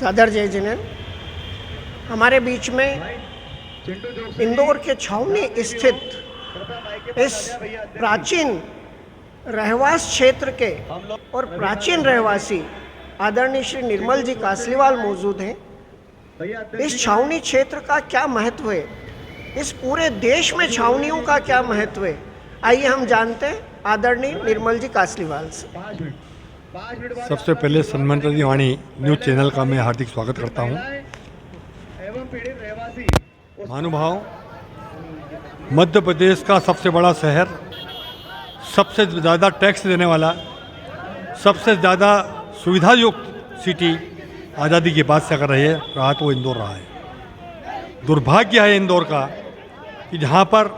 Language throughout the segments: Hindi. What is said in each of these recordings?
सादर जय जिनेन्द्र। हमारे बीच में इंदौर के छावनी स्थित इस प्राचीन रहवास क्षेत्र के और प्राचीन रहवासी आदरणीय श्री निर्मल जी कासलीवाल मौजूद हैं। इस छावनी क्षेत्र का क्या महत्व है, इस पूरे देश में छावनियों का क्या महत्व है, आइए हम जानते हैं आदरणीय निर्मल जी कासलीवाल से। सबसे पहले सन्मानित वाणी न्यूज़ चैनल का मैं हार्दिक स्वागत करता हूं। महानुभाव, मध्य प्रदेश का सबसे बड़ा शहर, सबसे ज़्यादा टैक्स देने वाला, सबसे ज़्यादा सुविधायुक्त सिटी आज़ादी के बाद से अगर रहा तो इंदौर रहा है। दुर्भाग्य है इंदौर का कि जहाँ पर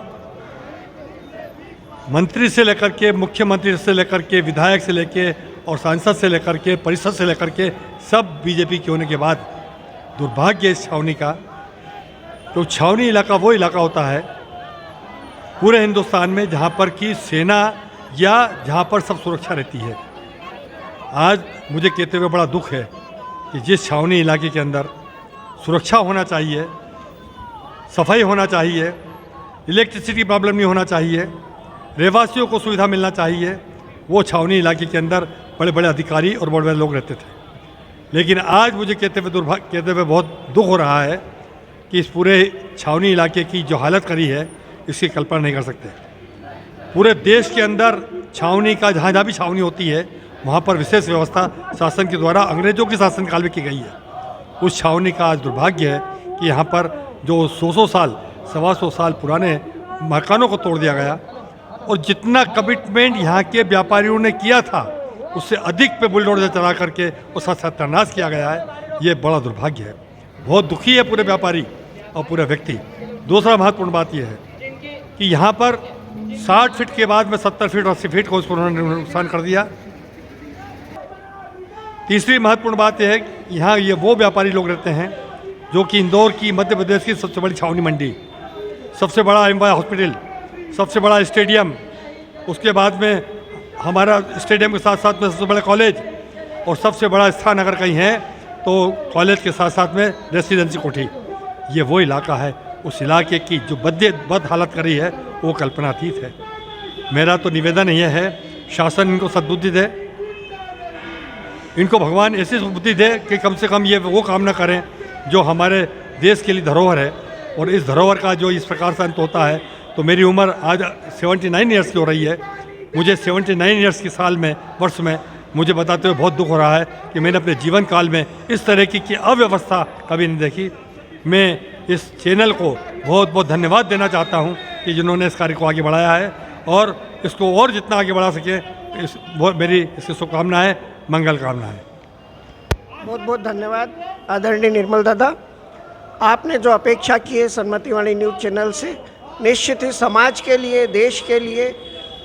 मंत्री से लेकर के, मुख्यमंत्री से लेकर के, विधायक से लेकर और सांसद से लेकर के, परिषद से लेकर के सब बीजेपी के होने के बाद दुर्भाग्य इस छावनी का। तो छावनी इलाका वो इलाका होता है पूरे हिंदुस्तान में जहाँ पर कि सेना या जहाँ पर सब सुरक्षा रहती है। आज मुझे कहते हुए बड़ा दुख है कि जिस छावनी इलाके के अंदर सुरक्षा होना चाहिए, सफाई होना चाहिए, इलेक्ट्रिसिटी प्रॉब्लम नहीं होना चाहिए, रहवासियों को सुविधा मिलना चाहिए, वो छावनी इलाके के अंदर बड़े बड़े अधिकारी और बड़े बड़े लोग रहते थे। लेकिन आज मुझे कहते हुए बहुत दुख हो रहा है कि इस पूरे छावनी इलाके की जो हालत करी है इसकी कल्पना नहीं कर सकते। पूरे देश के अंदर छावनी का जहाँ जहाँ भी छावनी होती है वहाँ पर विशेष व्यवस्था शासन के द्वारा अंग्रेजों के शासनकाल में की गई है। उस छावनी का आज दुर्भाग्य है कि यहाँ पर जो 100 साल, 125 साल पुराने मकानों को तोड़ दिया गया और जितना कमिटमेंट यहाँ के व्यापारियों ने किया था उससे अधिक पे बुलडोजर चला करके उसका सत्यानाश किया गया है। ये बड़ा दुर्भाग्य है। बहुत दुखी है पूरे व्यापारी और पूरे व्यक्ति। दूसरा महत्वपूर्ण बात यह है कि यहाँ पर 60 फीट के बाद में 70 फीट और 80 फीट को उसको उन्होंने नुकसान कर दिया। तीसरी महत्वपूर्ण बात यह है कि यहाँ ये वो व्यापारी लोग रहते हैं जो कि इंदौर की, मध्य प्रदेश की सबसे बड़ी छावनी मंडी, सबसे बड़ा एमवाय हॉस्पिटल, सबसे बड़ा स्टेडियम, उसके बाद में हमारा स्टेडियम के साथ साथ में सबसे बड़ा कॉलेज और सबसे बड़ा स्थान अगर कहीं है तो कॉलेज के साथ साथ में रेसिडेंसी कोठी। ये वो इलाका है, उस इलाके की जो बद हालत करी है वो कल्पनातीत है। मेरा तो निवेदन ये है, शासन इनको सद्बुद्धि दे, इनको भगवान ऐसी बुद्धि दे कि कम से कम ये वो काम ना करें जो हमारे देश के लिए धरोहर है। और इस धरोहर का जो इस प्रकार से अंत होता है तो मेरी उम्र आज 79 ईयर्स की हो रही है। मुझे 79 ईयर्स के साल में, वर्ष में मुझे बताते हुए बहुत दुख हो रहा है कि मैंने अपने जीवन काल में इस तरह की अव्यवस्था कभी नहीं देखी। मैं इस चैनल को बहुत बहुत धन्यवाद देना चाहता हूं कि जिन्होंने इस कार्य को आगे बढ़ाया है और इसको और जितना आगे बढ़ा सके मेरी इसकी शुभकामनाएँ, मंगल कामनाएँ। बहुत बहुत धन्यवाद आदरणीय निर्मल दादा। आपने जो अपेक्षा की है सन्मति वाणी न्यूज़ चैनल से, निश्चित ही समाज के लिए, देश के लिए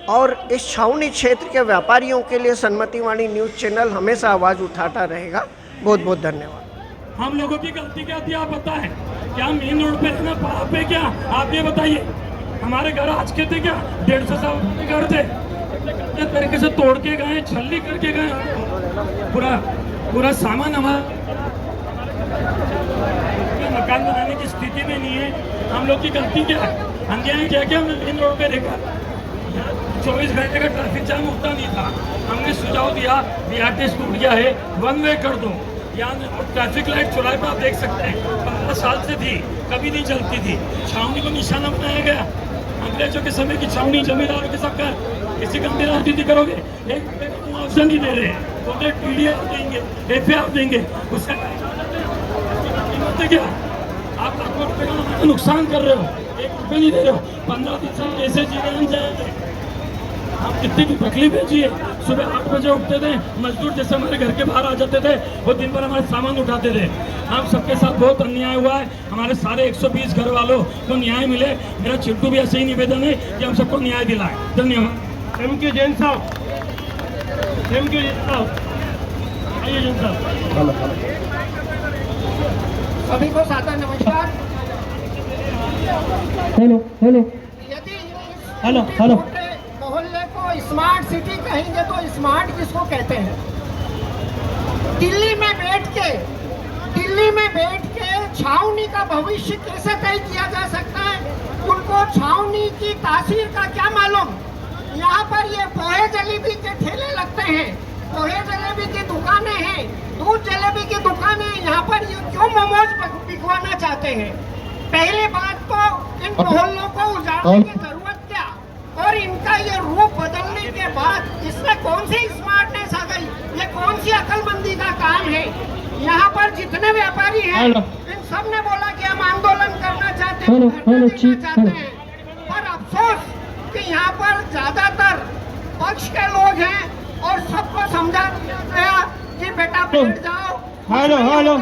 और इस छावनी क्षेत्र के व्यापारियों के लिए सन्मति वाणी न्यूज़ चैनल हमेशा आवाज़ उठाता रहेगा। बहुत बहुत धन्यवाद। हम लोगों की गलती क्या थी आप बताएं? क्या मेन रोड पे रहना पाप है क्या? आप ये बताइए। हमारे घर आज के थे क्या? 150 साल के घर थे, इस तरीके से तोड़ के गए, छल्ली करके गए, पूरा सामान हमारा मकान बनाने की स्थिति में नहीं है। हम लोग की गलती क्या है? हम यहाँ क्या हमने मेन रोड पे देखा 24 घंटे का ट्रैफिक जाम होता नहीं था। हमने सुझाव दिया BRT टूट गया है, 1 वे कर दो। यहाँ ट्रैफिक लाइट चौराहे पर आप देख सकते हैं 15 साल से थी, कभी नहीं चलती थी। छावनी को निशाना बनाया गया। अंग्रेजों के समय की छावनी जमींदारों के सब किसी का राजनीति करोगे, एक मुआवजा नहीं दे रहे, तो TDR देंगे, FAR देंगे, उसका क्या? आप लाखों रुपये का नुकसान कर रहे हो, 1 रुपये नहीं दे रहे हो। 15 दिन से ऐसे जी रहे हम जाए, हम कितनी भी तकलीफें जिए। सुबह 8 बजे उठते थे, मजदूर जैसे हमारे घर के बाहर आ जाते थे, वो दिन भर हमारे सामान उठाते थे। हम सबके साथ बहुत अन्याय हुआ है। हमारे सारे 120 घर वालों को न्याय मिले। मेरा चिंटू भी ऐसे ही निवेदन है कि हम सबको न्याय दिलाएं। धन्यवाद। थैंक यू जैन साहब, थैंक यू जैन साहब। आइए जैन साहब। सभी को सादर नमस्कार। हेलो हेलो यदि हेलो हेलो मोहल्ले को स्मार्ट सिटी कहेंगे तो स्मार्ट किसको कहते हैं? दिल्ली में बैठ के दिल्ली में बैठ के छावनी का भविष्य कैसे तय किया जा सकता है? उनको छावनी की तासीर का क्या मालूम? यहाँ पर ये पोहे जलेबी के ठेले लगते हैं, पोहे जलेबी की दुकानें हैं, दूध जलेबी की दुकानें हैं। यहाँ पर ये क्यों मोमोज बिकवाना चाहते हैं? पहली बात तो इन मोहल्लों को उजाड़ने की जरूरत क्या? और इनका ये रूप बदलने के बाद इसमें कौन सी स्मार्टनेस आ गई? ये कौन सी अक्लमंदी का काम है? यहाँ पर जितने व्यापारी हैं इन सब ने बोला कि हम आंदोलन करना चाहते हैं, धरना देना चाहते हैं, पर अफसोस कि यहाँ पर ज्यादातर पक्ष के लोग हैं और सबको समझा दिया गया कि बेटा बैठ जाओ। हेलो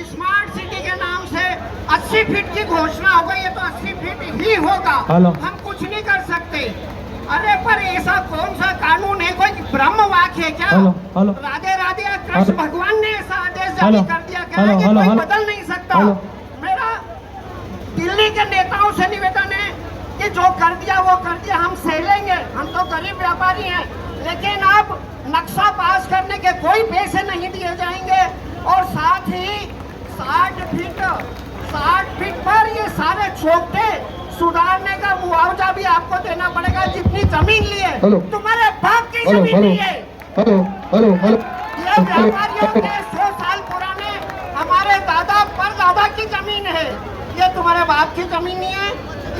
स्मार्ट सिटी के नाम से 80 फीट की घोषणा हो गई है तो 80 फीट ही होगा, हम कुछ नहीं कर सकते। अरे पर ऐसा कौन सा कानून है? कोई ब्रह्म वाक्य है क्या? राधे राधे कृष्ण भगवान ने ऐसा आदेश जारी कर दिया क्या कि कोई बदल नहीं सकता? मेरा दिल्ली के नेताओं से निवेदन है कि जो कर दिया वो कर दिया, हम सह लेंगे, हम तो गरीब व्यापारी हैं, लेकिन अब नक्शा पास करने के कोई पैसे नहीं दिए जाएंगे। और साथ ही 60 फीट पर ये सारे चौकटे सुधारने का मुआवजा भी आपको देना पड़ेगा। जितनी जमीन ली है तुम्हारे बाप की जमीन ली है। ये व्यापारियों के 100 साल पुराने हमारे दादा परदादा की जमीन है, ये तुम्हारे बाप की जमीन नहीं है।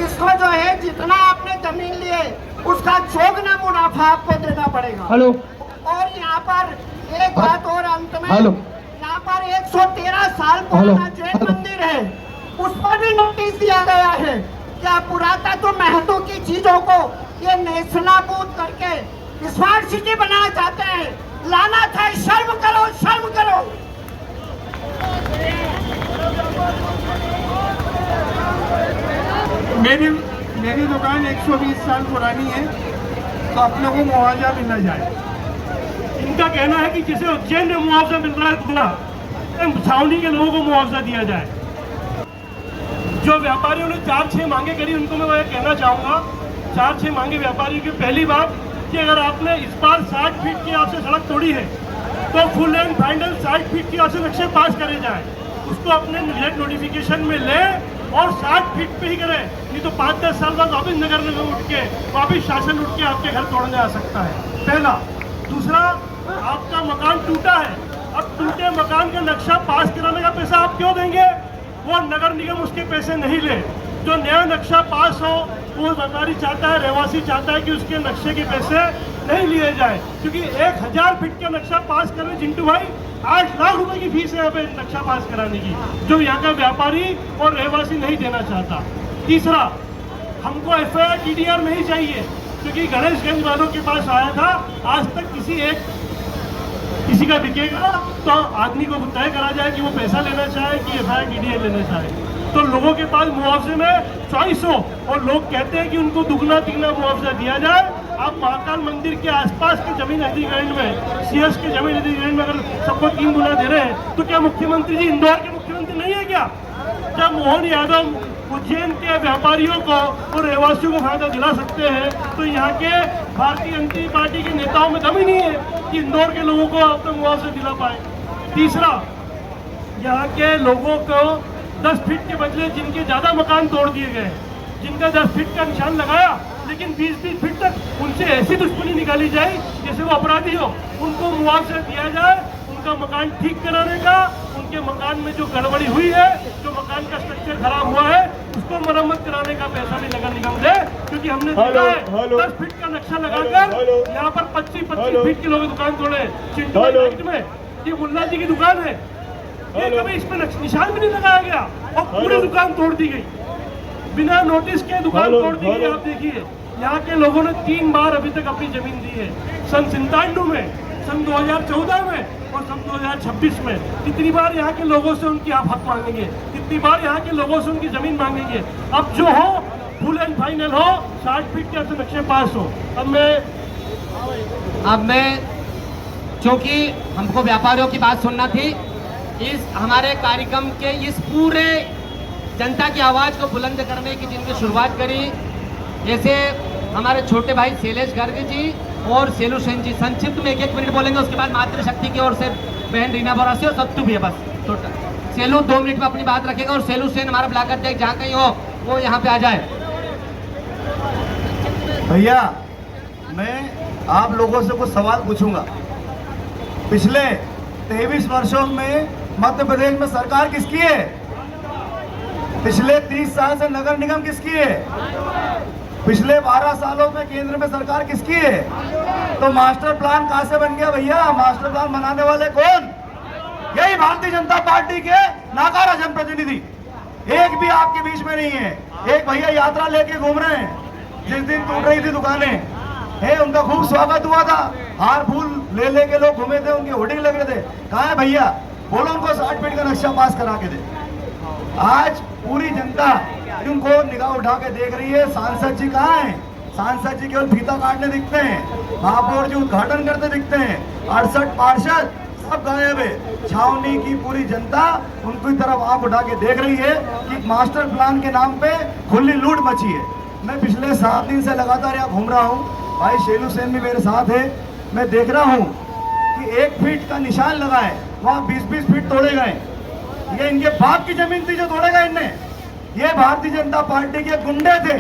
इसको जो है जितना आपने जमीन ली है उसका चौगुना मुनाफा आपको देना पड़ेगा। और यहाँ पर एक बात और अंत में, यहाँ पर 113 साल पुराना जैन मंदिर है, उस पर भी नोटिस दिया गया है। क्या पुरातत्व महत्व की चीजों को ये नेस्तनाबूद करके स्मार्ट सिटी बनाना चाहते हैं? लाना था, शर्म करो, शर्म करो। मेरी दुकान 120 साल पुरानी है, तो अपने को मुआवजा मिलना जाए। इनका कहना है कि जिसे उज्जैन में मुआवजा मिल रहा है दूसरा छावनी के लोगों को मुआवजा दिया जाए। जो व्यापारियों ने 4-6 मांगे करी उनको मैं ये कहना चाहूँगा, 4-6 मांगे व्यापारियों की। पहली बात कि अगर आपने इस बार 60 फीट की आपसे सड़क तोड़ी है तो फुल एंड फाइनल 60 फीट की आपसे नक्शे पास करे जाए, उसको अपने नोटिफिकेशन में ले और 60 फीट पे ही करें, नहीं तो 5-10 साल बाद वापिस नगर निगम उठ के वापिस शासन उठ के आपके घर तोड़ने आ सकता है, पहला। दूसरा, आपका मकान टूटा है, अब टूटे मकान का नक्शा पास कराने का पैसा आप क्यों देंगे? वो नगर निगम उसके पैसे नहीं ले। जो नया नक्शा पास हो वो व्यापारी चाहता है, रहवासी चाहता है कि उसके नक्शे के पैसे नहीं लिए जाए, क्योंकि 1000 फीट का नक्शा पास करने चिंटू भाई 8 लाख रुपए की फीस है यहाँ पे नक्शा पास कराने की, जो यहाँ का व्यापारी और रहवासी नहीं देना चाहता। तीसरा, हमको FIR TDR नहीं चाहिए, क्योंकि गणेशगंज वालों के पास आया था, आज तक किसी का बिकेगा तो आदमी को तय करा जाए कि वो पैसा लेना चाहे कि FIR TDR लेना चाहे। तो लोगों के पास मुआवजे में चॉइस हो और लोग कहते हैं कि उनको दुगना तिगना मुआवजा दिया जाए। आप महाकाल मंदिर के आसपास के जमीन अधिग्रहण में, CS के जमीन अधिग्रहण में अगर सबको 3 गुना दे रहे हैं तो क्या मुख्यमंत्री जी इंदौर के मुख्यमंत्री नहीं है क्या? क्या मोहन यादव उज्जैन के व्यापारियों को और रहवासियों को फायदा दिला सकते हैं? तो यहाँ के भारतीय जनता पार्टी के नेताओं में दम ही नहीं है कि इंदौर के लोगों को अपना मुआवजा दिला पाए। तीसरा, यहाँ के लोगों को 10 फीट के बदले जिनके ज़्यादा मकान तोड़ दिए गए, जिनका 10 फीट का निशान लगाया लेकिन 20-20 फीट तक उनसे ऐसी दुश्मनी निकाली जाए जैसे वो अपराधी हो, उनको मुआवजा दिया जाए, उनका मकान ठीक कराने का, उनके मकान में जो गड़बड़ी हुई है, जो मकान का स्ट्रक्चर खराब हुआ है, उसको मरम्मत कराने का पैसा भी नगर निगम दे। क्योंकि हमने देखा है 10 फीट का नक्शा लगाकर यहाँ पर 25-25 फीट के लोग दुकान तोड़े। चिंटू मार्केट में ये मुल्ला जी की दुकान है, ये कभी इस पर निशान भी नहीं लगाया गया और पूरी दुकान तोड़ दी गई, बिना नोटिस के दुकान तोड़ दी गई। आप देखिए, यहाँ के लोगों ने 3 बार अभी तक अपनी जमीन दी है, सन 97 में, सन 2014 में और सन 2026 में। कितनी बार यहाँ के लोगों से उनकी आप हक मांगेंगे, कितनी बार यहाँ के लोगों से उनकी जमीन मांगेंगे? अब जो हो फुल एंड फाइनल हो, 60 फीट के ऐसे नक्शे पास हो। अब मैं क्योंकि हमको व्यापारियों की बात सुनना थी, इस हमारे कार्यक्रम के इस पूरे जनता की आवाज़ को बुलंद करने की जिनकी शुरुआत करी, जैसे हमारे छोटे भाई शैलेश गर्ग जी और सेलू सेन जी, संक्षिप्त में 1-1 मिनट बोलेंगे, उसके बाद मातृशक्ति की ओर से बहन रीना बोरासी और सत्तू भी है, बस टोटल। सेलू 2 मिनट में अपनी बात रखेगा और सेलू सेन हमारा ब्लॉक अध्यक्ष जहाँ कहीं हो वो यहाँ पे आ जाए। भैया मैं आप लोगों से कुछ सवाल पूछूंगा। पिछले 23 वर्षों में मध्य प्रदेश में सरकार किसकी है? पिछले 30 साल से नगर निगम किसकी है? पिछले 12 सालों में केंद्र में सरकार किसकी है? तो मास्टर प्लान कहां से बन गया भैया? मास्टर प्लान बनाने वाले कौन? यही भारतीय जनता पार्टी के नाकारा जनप्रतिनिधि। एक भी आपके बीच में नहीं है। एक भैया यात्रा लेके घूम रहे हैं, जिस दिन टूट रही थी दुकानें है, उनका खूब स्वागत हुआ था, हार फूल ले लेके लोग घूमे थे, उनके होर्डिंग लग रहे थे। कहाँ है भैया? बोलो उनको 60 फीट का नक्शा पास करा के दे। आज पूरी जनता उनको निगाह उठा के देख रही है। सांसद जी कहाँ हैं? सांसद जी केवल फीता काटने दिखते हैं, महापौर जी उद्घाटन करते दिखते हैं, 68 पार्षद सब गायब है। छावनी की पूरी जनता उनकी तरफ आंख उठा के देख रही है कि मास्टर प्लान के नाम पे खुली लूट मची है। मैं पिछले 7 दिन से लगातार यहाँ घूम रहा हूँ, भाई शेलू सेन भी मेरे साथ है। मैं देख रहा हूँ कि 1 फीट का निशान लगा है, वहाँ 20-20 फीट तोड़े गए। ये इनके बाप की जमीन थी जो तोड़ेगा इनने। ये भारतीय जनता पार्टी के गुंडे थे,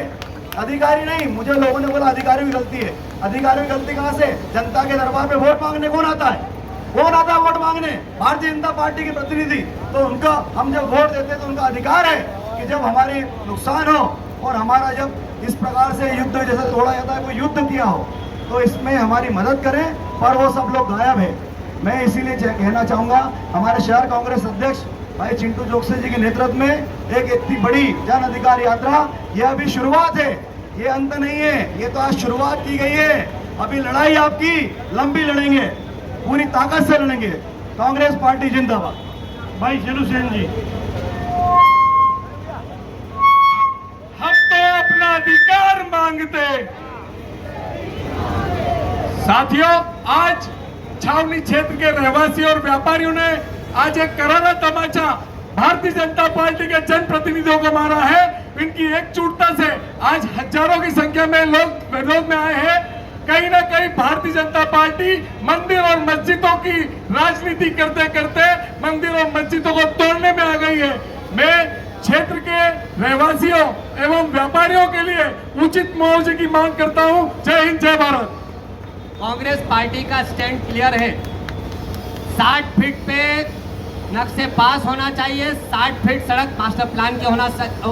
अधिकारी नहीं। मुझे लोगों ने बोला अधिकारी की गलती है। अधिकारी की गलती कहाँ से? जनता के दरबार पे वोट मांगने कौन आता है? कौन आता है वोट मांगने? भारतीय जनता पार्टी के प्रतिनिधि। तो उनका हम जब वोट देते हैं तो उनका अधिकार है कि जब हमारे नुकसान हो और हमारा जब इस प्रकार से युद्ध जैसे तोड़ा जाता है, कोई युद्ध किया हो, तो इसमें हमारी मदद करें। पर वो सब लोग गायब है। मैं इसीलिए कहना चाहूँगा, हमारे शहर कांग्रेस अध्यक्ष भाई चिंटू जोगसे जी के नेतृत्व में एक इतनी बड़ी जन अधिकार यात्रा, ये अभी शुरुआत है, ये अंत नहीं है। ये तो आज शुरुआत की गई है। अभी लड़ाई आपकी लंबी लड़ेंगे, पूरी ताकत से लड़ेंगे। कांग्रेस पार्टी जिंदाबाद। भाई शेलू सेन जी, हम तो अपना अधिकार मांगते। साथियों, आज छावनी क्षेत्र के रहवासियों और व्यापारियों ने आज एक करारा तमाचा भारतीय जनता पार्टी के जनप्रतिनिधियों को मारा है। इनकी एकजुटता से आज हजारों की संख्या में लोग विरोध में आए हैं। कहीं ना कहीं भारतीय जनता पार्टी मंदिर और मस्जिदों की राजनीति करते करते मंदिर और मस्जिदों को तोड़ने में आ गई है। मैं क्षेत्र के रहवासियों एवं व्यापारियों के लिए उचित मुआवजे की मांग करता हूं। जय हिंद, जय भारत। कांग्रेस पार्टी का स्टैंड क्लियर है। 60 फीट पे नक्शे पास होना चाहिए, 60 फीट सड़क मास्टर प्लान के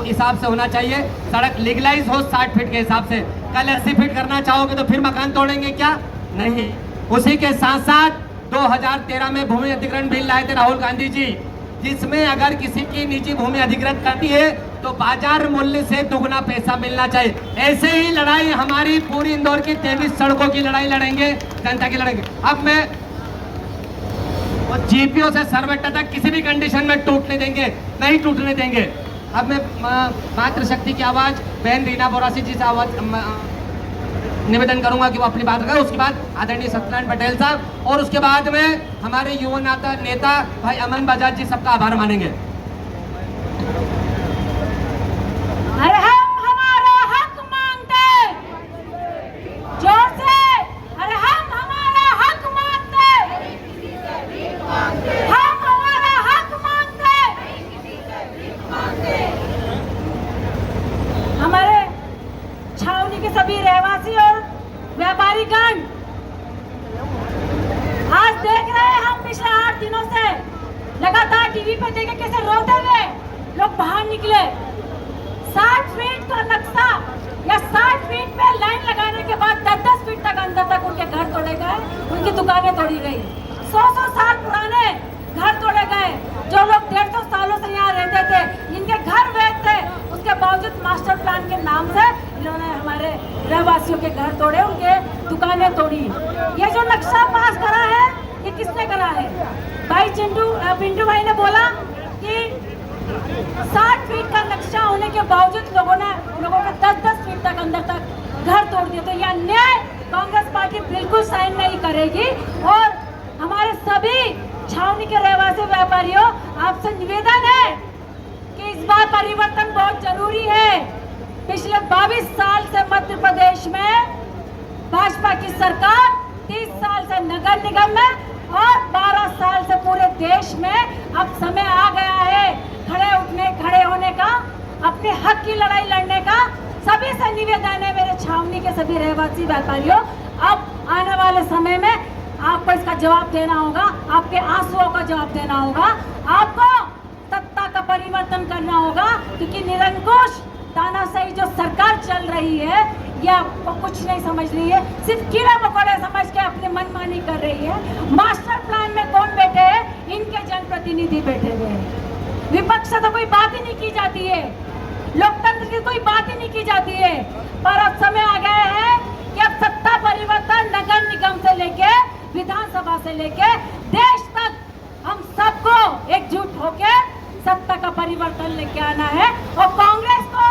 हिसाब से होना चाहिए, सड़क लीगलाइज हो 60 फीट के हिसाब से। कल 80 फीट करना चाहोगे तो फिर मकान तोड़ेंगे क्या? नहीं। उसी के साथ साथ 2013 में भूमि अधिग्रहण बिल लाए थे राहुल गांधी जी, जिसमें अगर किसी की निजी भूमि अधिग्रहण करती है तो बाजार मूल्य से दुगना पैसा मिलना चाहिए। ऐसे ही लड़ाई हमारी पूरी इंदौर की 23 सड़कों की लड़ाई लड़ेंगे, जनता की लड़ेंगे। अब मैं जीपीओ से सरवट्टा तक किसी भी कंडीशन में टूटने देंगे, नहीं टूटने देंगे। अब मैं मातृशक्ति की आवाज बहन रीना बोरासी जी से आवाज निवेदन करूंगा कि वो अपनी बात करें। उसके बाद आदरणीय सत्यनारायण पटेल साहब और उसके बाद में हमारे युवा नेता भाई अमन बजाज जी सबका आभार मानेंगे। अरे हम हमारा हक मांगते, जोर से, अरे हम हमारा हक मांगते, हम हमारा हक मांगते। हमारे छावनी के सभी रहवासी और व्यापारी गण आज देख रहे हैं, हम पिछले 8 दिनों से लगातार टीवी पे देखे कैसे रोते हुए लोग बाहर निकले। 60 फीट का नक्शा या 60 फीट पे लाइन लगाने के बाद 10-10 फीट तक अंदर तक उनके घर तोड़े गए, उनकी दुकानें तोड़ी गई। 100-100 साल पुराने घर तोड़े गए। जो लोग 150 सालों से यहाँ रहते थे, इनके घर वैध थे, उसके बावजूद मास्टर प्लान के नाम से इन्होंने हमारे रहवासियों के घर तोड़े, उनके दुकानें तोड़ी। ये जो नक्शा पास करा है, ये किसने करा है? भाई पिंटू भाई ने बोला कि 60 फीट का नक्शा होने के बावजूद लोगों के 10-10 फीट तक अंदर तक घर तोड़ दिए। तो यह अन्याय कांग्रेस पार्टी बिल्कुल साइन नहीं करेगी। और हमारे सभी छावनी के रहवासी व्यापारियों, आपसे निवेदन है कि इस बार परिवर्तन बहुत जरूरी है। पिछले 22 साल से मध्य प्रदेश में भाजपा की सरकार, 30 साल से नगर निगम में और 12 साल से पूरे देश में अब समय आ गया है खड़े होने का, अपने हक की लड़ाई लड़ने का। सभी से निवेदन है मेरे छावनी के सभी रहवासी व्यापारियों, अब आने वाले समय में आपको इसका जवाब देना होगा, आपके आंसुओं का जवाब देना होगा, आपको सत्ता का परिवर्तन करना होगा, क्योंकि निरंकुश तानाशाही जो सरकार चल रही है ये आपको कुछ नहीं समझ रही है, सिर्फ कीड़े मकोड़े समझ के अपनी मनमानी कर रही है। मास्टर प्लान में कौन बैठे हैं? इनके जनप्रतिनिधि बैठे हुए हैं। विपक्ष से तो कोई बात ही नहीं की जाती है, लोकतंत्र की कोई बात ही नहीं की जाती है। पर अब समय आ गया है कि अब सत्ता परिवर्तन नगर निगम से लेके विधानसभा से लेके देश तक हम सबको एकजुट होके सत्ता का परिवर्तन लेके आना है और कांग्रेस को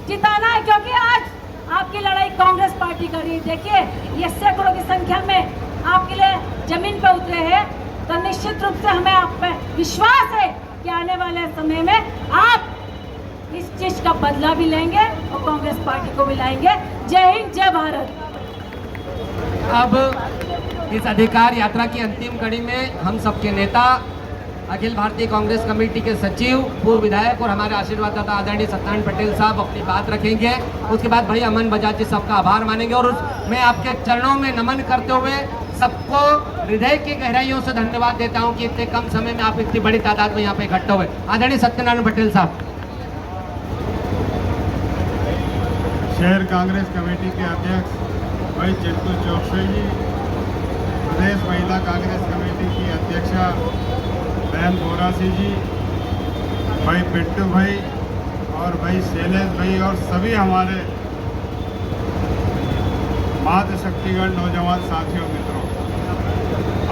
जिताना है, क्योंकि आज आपकी लड़ाई कांग्रेस पार्टी कर रही है। देखिए ये सैकड़ों की संख्या में आपके लिए जमीन पे उतरे हैं, तो निश्चित रूप से हमें आप पे विश्वास है कि आने वाले समय में आप इस चीज का बदला भी लेंगे और कांग्रेस पार्टी को भी लाएंगे। जय हिंद, जय भारत। अब इस अधिकार यात्रा की अंतिम कड़ी में हम सबके नेता, अखिल भारतीय कांग्रेस कमेटी के सचिव, पूर्व विधायक और हमारे आशीर्वाददाता आदरणीय सत्यनारायण पटेल साहब अपनी बात रखेंगे। उसके बाद भाई अमन बजाज जी सबका आभार मानेंगे और मैं आपके चरणों में नमन करते हुए सबको हृदय की गहराइयों से धन्यवाद देता हूं कि इतने कम समय में आप इतनी बड़ी तादाद में यहाँ पे इकट्ठे हुए। आदरणीय सत्यनारायण पटेल साहब। शहर कांग्रेस कमेटी के अध्यक्ष भाई चिंटू चौकसी जी, प्रदेश महिला कांग्रेस कमेटी की अध्यक्षा बहन बोरासी जी, भाई पिट्टू भाई और भाई शैलेश भाई और सभी हमारे मातृ शक्तिगढ़ नौजवान साथियों, मित्रों,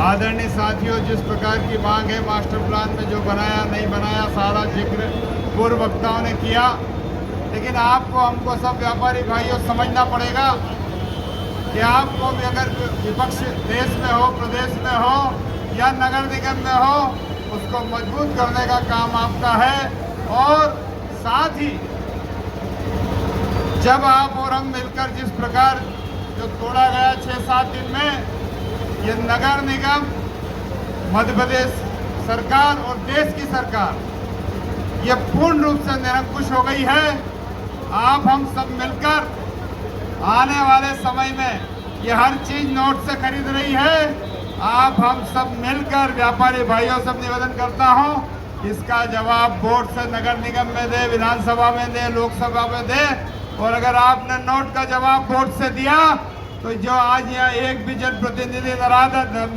आदरणीय साथियों, जिस प्रकार की मांग है मास्टर प्लान में जो बनाया नहीं बनाया सारा जिक्र पूर्व वक्ताओं ने किया, लेकिन आपको हमको सब व्यापारी भाइयों समझना पड़ेगा कि आपको भी अगर विपक्ष देश में हो, प्रदेश में हो या नगर निगम में हो, उसको मजबूत करने का काम आपका है। और साथ ही जब आप और हम मिलकर जिस प्रकार जो तोड़ा गया 6-7 दिन में, ये नगर निगम, मध्य प्रदेश सरकार और देश की सरकार ये पूर्ण रूप से निरंकुश हो गई है। आप हम सब मिलकर आने वाले समय में ये हर चीज नोट से खरीद रही है। आप हम सब मिलकर व्यापारी भाइयों से निवेदन करता हूं, इसका जवाब बोर्ड से नगर निगम में दे, विधानसभा में दे, लोकसभा में दे। और अगर आपने नोट का जवाब बोर्ड से दिया तो जो आज यहाँ एक भी जनप्रतिनिधि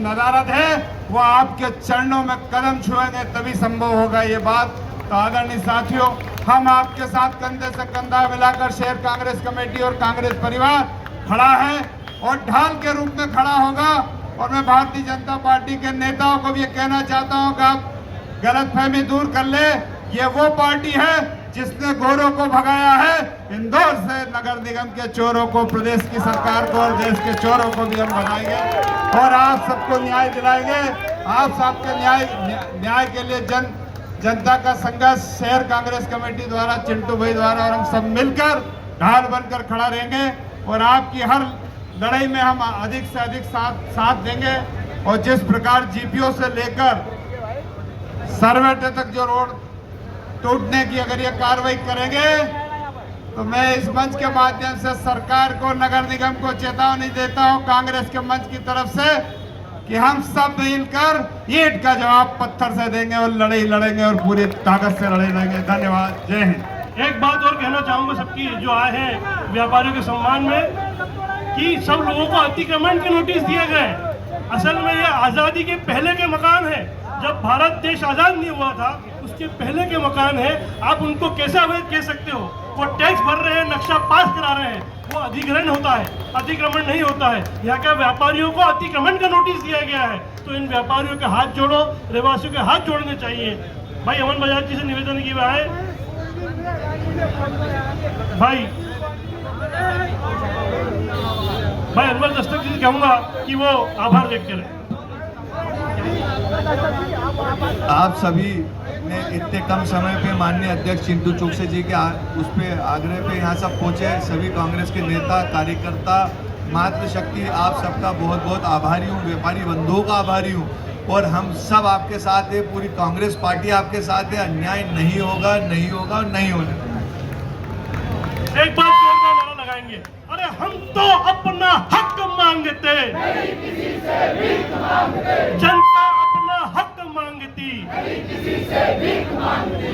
नदारद है वो आपके चरणों में कदम छुएंगे, तभी संभव होगा ये बात। तो आदरणीय साथियों, हम आपके साथ कंधे से कंधा मिलाकर शहर कांग्रेस कमेटी और कांग्रेस परिवार खड़ा है और ढाल के रूप में खड़ा होगा। और मैं भारतीय जनता पार्टी के नेताओं को भी ये कहना चाहता हूं कि आप गलतफहमी दूर कर ले, ये वो पार्टी है जिसने गोरों को भगाया है, इंदौर से नगर निगम के चोरों को, प्रदेश की सरकार को और देश के चोरों को भी हम भगाएंगे और आप सबको न्याय दिलाएंगे। आप सबके न्याय के लिए जनता का संघर्ष शहर कांग्रेस कमेटी द्वारा, चिंटू भाई द्वारा और हम सब मिलकर ढाल बनकर खड़ा रहेंगे और आपकी हर लड़ाई में हम अधिक से अधिक साथ देंगे। और जिस प्रकार जीपीओ से लेकर सरवेटे तक जो रोड टूटने की अगर ये कार्रवाई करेंगे तो मैं इस मंच के माध्यम से सरकार को, नगर निगम को चेतावनी देता हूं कांग्रेस के मंच की तरफ से कि हम सब मिलकर ईंट का जवाब पत्थर से देंगे और लड़ाई लड़ेंगे और पूरी ताकत से लड़ाई लड़ेंगे। धन्यवाद, जय हिंद। एक बात और कहना चाहूंगा सबकी जो आए हैं व्यापारियों के सम्मान में कि सब लोगों को अतिक्रमण के नोटिस दिए गए। असल में ये आज़ादी के पहले के मकान है, जब भारत देश आज़ाद नहीं हुआ था उसके पहले के मकान है। आप उनको कैसे अवैध कह सकते हो? वो टैक्स भर रहे हैं, नक्शा पास करा रहे हैं, वो अधिग्रहण होता है, अतिक्रमण नहीं होता है। यहाँ के व्यापारियों को अतिक्रमण का नोटिस दिया गया है, तो इन व्यापारियों के हाथ जोड़ो, रहवासियों के हाथ जोड़ने चाहिए। भाई अमन बजाज जी से निवेदन किया है, भाई अनवर दस्तक जी से कहूँगा कि वो आभार व्यक्त करें। आप सभी ने इतने कम समय पे माननीय अध्यक्ष चिंटू चौकसी जी के उस पे आग्रह पे यहाँ सब पहुँचे। सभी कांग्रेस के नेता, कार्यकर्ता, मातृशक्ति, आप सबका बहुत बहुत आभारी हूँ, व्यापारी बंधुओं का आभारी हूँ। और हम सब आपके साथ हैं, पूरी कांग्रेस पार्टी आपके साथ है। अन्याय नहीं होगा, नहीं होगा और नहीं होने देंगे। एक बार जोरदार नारा लगाएंगे, अरे हम तो अपना हक मांगते, जनता अपना हक मांगती,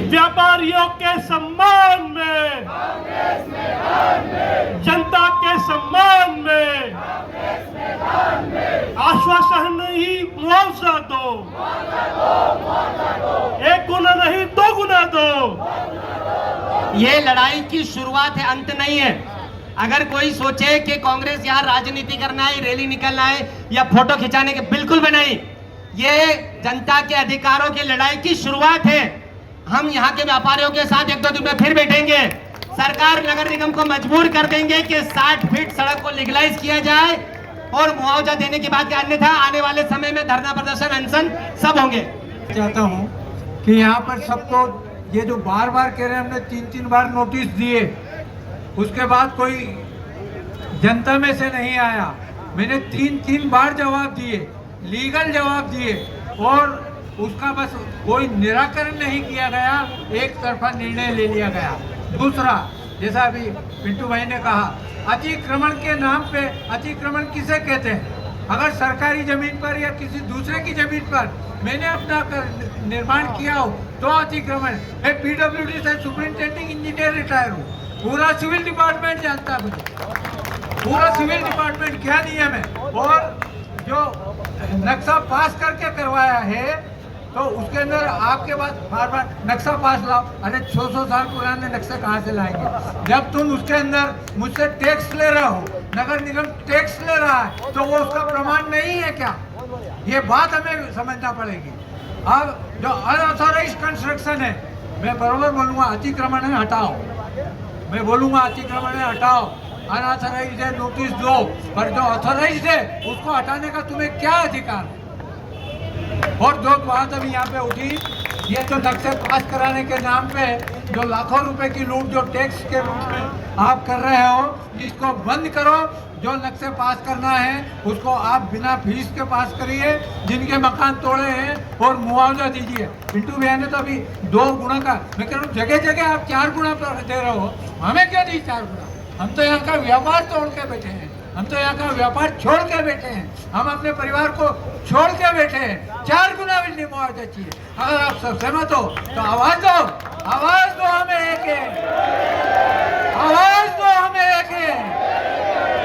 व्यापारियों के सम्मान में, जनता के सम्मान में, आश्वासन नहीं मुआवजा दो, एक गुना नहीं 2 गुना दो। ये लड़ाई की शुरुआत है, अंत नहीं है। अगर कोई सोचे कि कांग्रेस यहाँ राजनीति करना है, रैली निकलना है या फोटो खिंचाने के, बिल्कुल भी नहीं। ये जनता के अधिकारों की लड़ाई की शुरुआत है। हम यहाँ के व्यापारियों के साथ 1-2 दिन में फिर बैठेंगे। सरकार नगर निगम को मजबूर कर देंगे कि 60 फीट सड़क को लीगलाइज किया जाए और मुआवजा देने की बात, अन्यथा आने वाले समय में धरना प्रदर्शन अनशन सब होंगे। चाहता हूँ कि यहाँ पर सबको ये जो बार बार कह रहे हैं, हमने 3-3 बार नोटिस दिए, उसके बाद कोई जनता में से नहीं आया। मैंने 3-3 बार जवाब दिए, लीगल जवाब दिए, और उसका बस कोई निराकरण नहीं किया गया, एक तरफा निर्णय ले लिया गया। दूसरा, जैसा अभी पिंटू भाई ने कहा, अतिक्रमण के नाम पे, अतिक्रमण किसे कहते हैं? अगर सरकारी जमीन पर या किसी दूसरे की जमीन पर मैंने अपना निर्माण किया हो तो अतिक्रमण। मैं PWD से सुपरिंटेंडिंग इंजीनियर रिटायर हूँ, पूरा सिविल डिपार्टमेंट जानता है मुझे, पूरा सिविल डिपार्टमेंट क्या नियम है। और जो नक्शा पास करके करवाया है तो उसके अंदर आपके पास बार बार नक्शा पास लाओ, अरे 600 साल पुराने नक्शे कहाँ से लाएंगे? जब तुम उसके अंदर मुझसे टैक्स ले रहे हो, नगर निगम टैक्स ले रहा है, तो वो उसका प्रमाण नहीं है क्या? ये बात हमें समझना पड़ेगी। अब जो अनऑथोराइज्ड कंस्ट्रक्शन है, मैं बरोबर बोलूँगा अतिक्रमण है हटाओ, मैं बोलूँगा अतिक्रमण है हटाओ, अनऑथोराइज्ड है नोटिस दो, पर जो ऑथोराइज्ड है उसको हटाने का तुम्हें क्या अधिकार है? और जो बात अभी यहाँ पे उठी, ये जो नक्शे पास कराने के नाम पे जो लाखों रुपए की लूट जो टैक्स के रूप में आप कर रहे हो, इसको बंद करो। जो नक्शे पास करना है उसको आप बिना फीस के पास करिए, जिनके मकान तोड़े हैं, और मुआवजा दीजिए। पिंटू भैया ने तो अभी 2 गुना का, मैं कह रहा हूँ जगह जगह आप 4 गुना दे रहे हो, हमें क्या दी 4 गुना? हम तो यहाँ का व्यापार तोड़ के बैठे हैं, हम तो यहाँ का व्यापार छोड़ के बैठे हैं, हम अपने परिवार को छोड़ के बैठे हैं। 4 गुना भी मुआवजा चाहिए। अगर आप सब सहमत हो तो आवाज दो, आवाज दो, हमें एक है, आवाज दो, हमें एक है,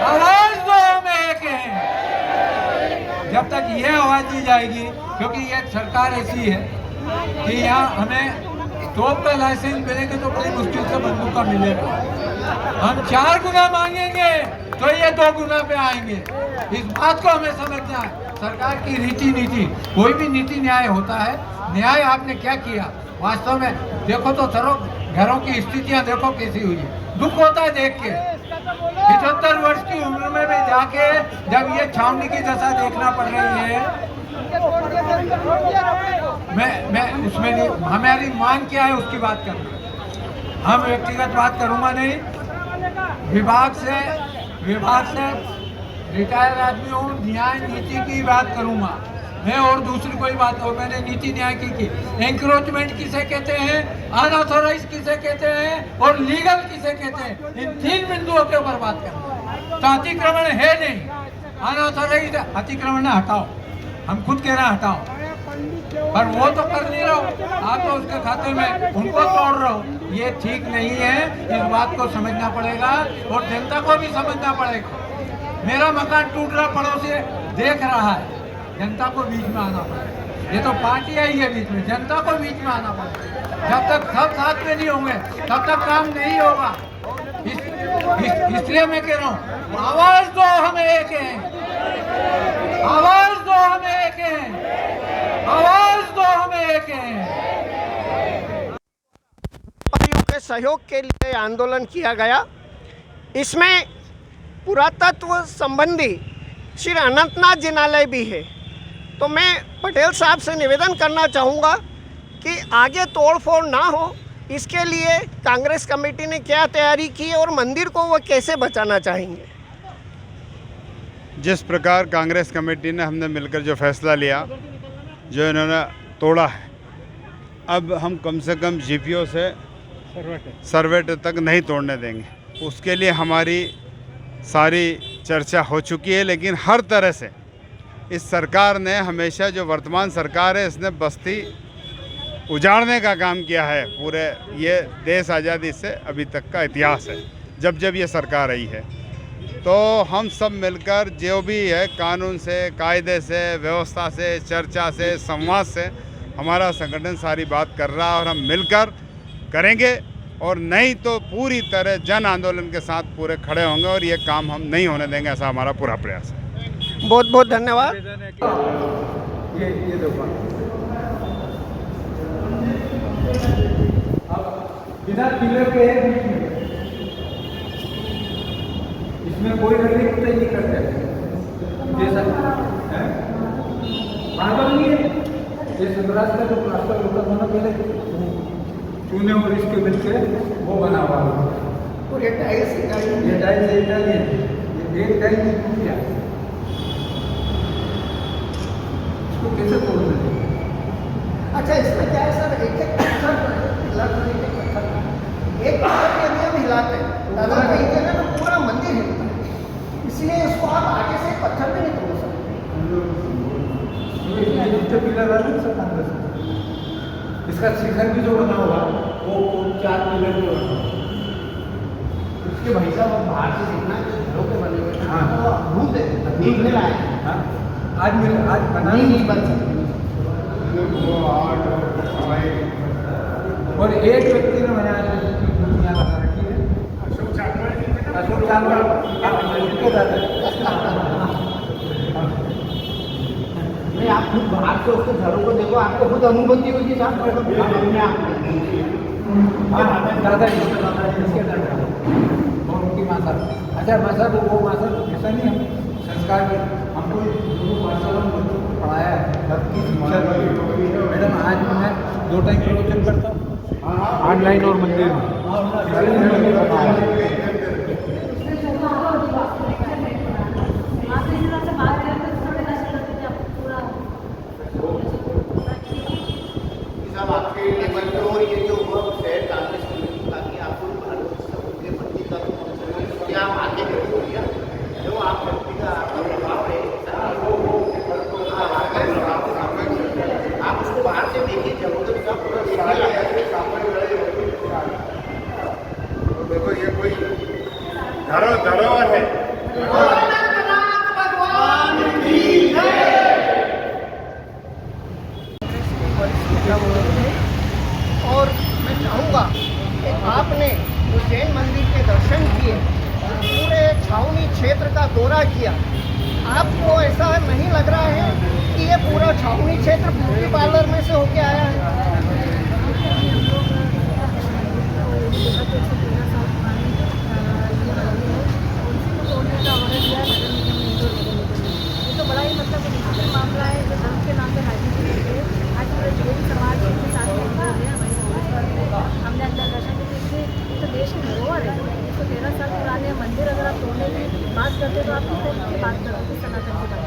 आवाज दो, हमें एक है। जब तक ये आवाज दी जाएगी, क्योंकि ये सरकार ऐसी है कि यहाँ हमें तोप का लाइसेंस मिलेगा तो बड़ी मुश्किल से बंदूक का मिलेगा। हम 4 गुना मांगेंगे तो ये 2 गुना पे आएंगे। इस बात को हमें समझना है। सरकार की रीति नीति, कोई भी नीति न्याय होता है, न्याय आपने क्या किया वास्तव में देखो तो सरो, घरों की स्थितियां देखो कैसी हुई है, दुख होता है देख के। 75 वर्ष की उम्र में भी जाके जब ये छावनी की दशा देखना पड़ रही है, मैं उसमें नहीं, हमारी मांग क्या है उसकी बात करना, हम व्यक्तिगत बात करूंगा नहीं। विभाग से रिटायर आदमी हूँ, न्याय नीति की बात करूंगा मैं, और दूसरी कोई बात हो। मैंने नीति न्याय की एंक्रोचमेंट किसे कहते हैं, अनऑथोराइज किसे कहते हैं, और लीगल किसे कहते हैं, इन 3 बिंदुओं के ऊपर बात करना। तो अतिक्रमण है नहीं, अनऑथोराइज अतिक्रमण हटाओ, हम खुद कह रहे हैं हटाओ, पर वो तो कर नहीं रहे हो, आप तो उसके खाते में उनको तोड़ रहे हो। ये ठीक नहीं है, इस बात को समझना पड़ेगा और जनता को भी समझना पड़ेगा। मेरा मकान टूट रहा, पड़ोसी देख रहा है, जनता को बीच में आना पड़ेगा। ये तो पार्टी आई है बीच में, जनता को बीच में आना पड़ेगा। जब तक सब साथ में नहीं होंगे तब तक काम नहीं होगा। इसलिए मैं कह रहा हूँ, आवाज दो, हमें एक है, आवाज दो, हमें एक है, आवाज दो, हमें एक है। व्यापारियों के सहयोग के लिए आंदोलन किया गया। इसमें पुरातत्व संबंधी श्री अनंतनाथ जिनालय भी है। तो मैं पटेल साहब से निवेदन करना चाहूँगा कि आगे तोड़फोड़ ना हो, इसके लिए कांग्रेस कमेटी ने क्या तैयारी की और मंदिर को वो कैसे बचाना चाहेंगे? जिस प्रकार कांग्रेस कमेटी ने हमने मिलकर जो फैसला लिया जो इन्होंने तोड़ा है, अब हम कम से कम जीपीओ से सर्वेट तक नहीं तोड़ने देंगे। उसके लिए हमारी सारी चर्चा हो चुकी है, लेकिन हर तरह से इस सरकार ने हमेशा, जो वर्तमान सरकार है, इसने बस्ती उजाड़ने का काम किया है। पूरे ये देश आज़ादी से अभी तक का इतिहास है, जब जब ये सरकार आई है। तो हम सब मिलकर जो भी है, कानून से, कायदे से, व्यवस्था से, चर्चा से, संवाद से हमारा संगठन सारी बात कर रहा है और हम मिलकर करेंगे, और नहीं तो पूरी तरह जन आंदोलन के साथ पूरे खड़े होंगे और ये काम हम नहीं होने देंगे, ऐसा हमारा पूरा प्रयास है। बहुत बहुत धन्यवाद। ये देखो बिना पिलर के है बीच में, इसमें कोई लकड़ी कुछ नहीं करते जैसा है। मार्बल नहीं है, ये संतराज का जो प्लास्टर होता था ना पहले, चूने और इसके मिल के वो बना हुआ है। और ये टाइल्स ये टाइल्स ये एक टाइल्स नहीं टूट गया, इसको कैसे तोड़ देते? अच्छा, इसमें क्या है सर, एक एक पत्थर एक पत्थर के लिए हम हिलाते हैं, अगर कहीं जगह तो पूरा मंदिर हिलता है, इसलिए इसको आप आगे से पत्थर भी नहीं तोड़ सकते। पिलर है ना सब अंदर से, इसका शिखर भी जो बना हुआ वो 4 पिलर जो उसके भाई साहब बाहर से देखना है, घरों के बने हुए हाँ। तो भूत देखने लायक है। हाँ, आज बना नहीं बन सकते। और एक व्यक्ति ने बनाया दुनिया लगा रखी है, अशोक चांदवाल नहीं, आप खुद बाहर से उसके घरों को देखो, आपको खुद अनुभूति होगी साहब। दादा इसके दादा और उनकी माता। अच्छा माता वो माता ऐसा नहीं, हम संस्कार में हमको माता बच्चों को पढ़ाया है, सबकी शिक्षा। मैडम आज मैं 2 टाइम प्रवचन करता हूँ ऑनलाइन और मंदिर में। आपके लेवल पे और ये जो शहर कांग्रेस की, ताकि आपको उनके मंदिर का क्या आप आगे बढ़िए, जो आप व्यक्ति का प्रभाव है आप उसको बाहर से देखिए, जब सब देखो ये कोई धरोहर है। और मैं चाहूँगा कि आपने उज्जैन मंदिर के दर्शन किए, पूरे छावनी क्षेत्र का दौरा किया, आपको ऐसा नहीं लग रहा है कि ये पूरा छावनी क्षेत्र ब्यूटी पार्लर में से होके आया है? तो बड़ा ही मतलब मामला है, जो धर्म के नाम पे राजनीति है। आज पूरे जैन समाज के साथ हमने अंदर दर्शन किए, तो देश की धरोहर है। 113 साल पुराने मंदिर अगर आप तोड़ने की बात करते तो आप किस तरीके की बात करोगे? सनातन की बात